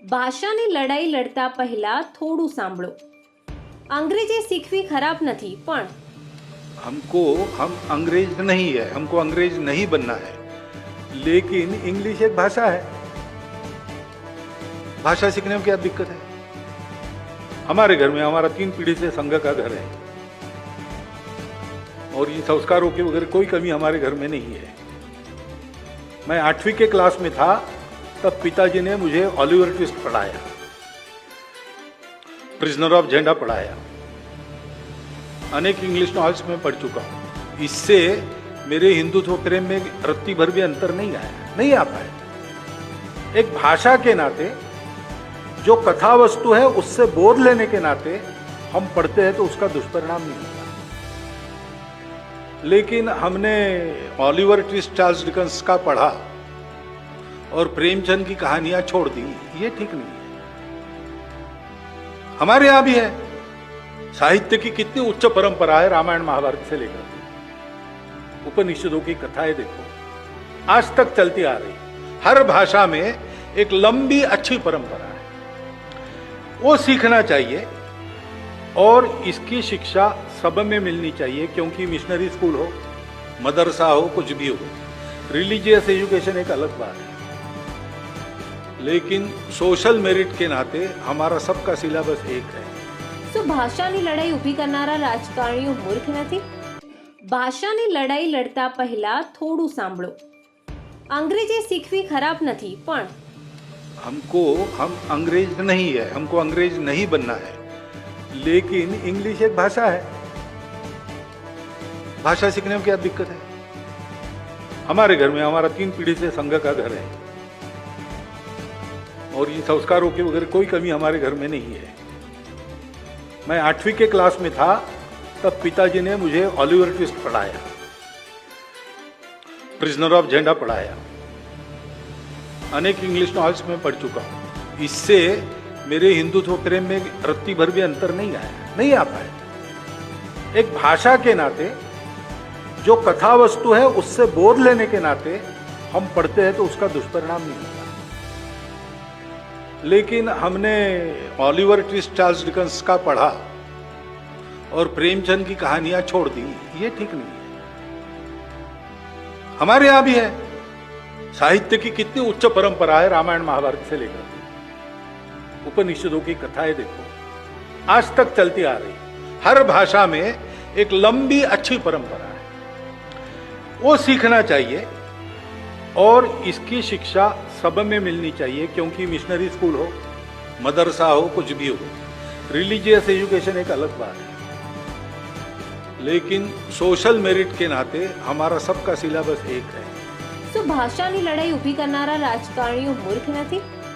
ભાષાની લડાઈ લડતા પહેલા થોડું સાંભળો. અંગ્રેજી શીખવી ખરાબ નથી, પણ हम अंग्रेज नहीं है, हमको अंग्रेज नहीं बनना है, लेकिन इंग्लिश एक भाषा है. भाषा सीखने में क्या दिक्कत है? हमारे घर में हमारा 3 पीढ़ी से संघ का घर है और इन संस्कारों की वगैरह कोई कमी हमारे घर में नहीं है. मैं 8वीं के क्लास में था तब पिताजी ने मुझे ऑलिवर ट्विस्ट पढ़ाया, प्रिजनर ऑफ झंडा पढ़ाया, अनेक इंग्लिश नॉवेल्स में पढ़ चुका हूं. इससे मेरे हिंदुत्व प्रेम में रत्ती भर भी अंतर नहीं आता है. एक भाषा के नाते जो कथा वस्तु है उससे बोध लेने के नाते हम पढ़ते हैं तो उसका दुष्परिणाम नहीं होता. लेकिन हमने ऑलिवर ट्विस्ट, चार्ल्स डिकेंस का पढ़ा और प्रेमचंद की कहानियां छोड़ दी, ये ठीक नहीं है. हमारे यहां भी है, साहित्य की कितनी उच्च परंपरा है, रामायण महाभारत से लेकर उपनिषदों की कथाएं देखो, आज तक चलती आ रही. हर भाषा में एक लंबी अच्छी परंपरा है, वो सीखना चाहिए और इसकी शिक्षा सब में मिलनी चाहिए. क्योंकि मिशनरी स्कूल हो, मदरसा हो, कुछ भी हो, रिलीजियस एजुकेशन एक अलग बात है, लेकिन सोशल मेरिट के नाते हमारा सबका सिलेबस एक है. શું ભાષાની લડાઈ ઊભી કરનારા રાજકારણીઓ મૂર્ખ નથી? ભાષાની લડાઈ લડતા પહેલા થોડું સાંભળો. અંગ્રેજી શીખવી ખરાબ નથી, પણ हम अंग्रेज नहीं है, हमको अंग्रेज नहीं बनना है, लेकिन इंग्लिश एक भाषा है. भाषा सीखने में क्या दिक्कत है? हमारे घर में हमारा 3 पीढ़ी से संघ का घर है और इन संस्कारों की वगैरह कोई कमी हमारे घर में नहीं है. मैं 8वीं के क्लास में था तब पिताजी ने मुझे ऑलिवर ट्विस्ट पढ़ाया, प्रिजनर ऑफ झंडा पढ़ाया, अनेक इंग्लिश नॉवेल्स में पढ़ चुका हूं. इससे मेरे हिंदुत्व प्रेम में रत्ती भर भी अंतर नहीं आता है. एक भाषा के नाते जो कथा वस्तु है उससे बोध लेने के नाते हम पढ़ते हैं तो उसका दुष्परिणाम नहीं होता. लेकिन हमने ऑलिवर ट्विस्ट, चार्ल्स डिकेंस का पढ़ा और प्रेमचंद की कहानियां छोड़ दी, ये ठीक नहीं है. हमारे यहां भी है, साहित्य की कितनी उच्च परंपरा है, रामायण महाभारत से लेकर उपनिषदों की कथाएं देखो, आज तक चलती आ रही. हर भाषा में एक लंबी अच्छी परंपरा है, वो सीखना चाहिए और इसकी शिक्षा सब में मिलनी चाहिए. क्योंकि मिशनरी स्कूल हो, मदरसा हो, कुछ भी हो, रिलीजियस एजुकेशन एक अलग बात है, लेकिन सोशल मेरिट के नाते हमारा सबका सिलेबस एक है. શું ભાષાની લડાઈ ઊભી કરનારા રાજકારણીઓ મૂર્ખ નથી?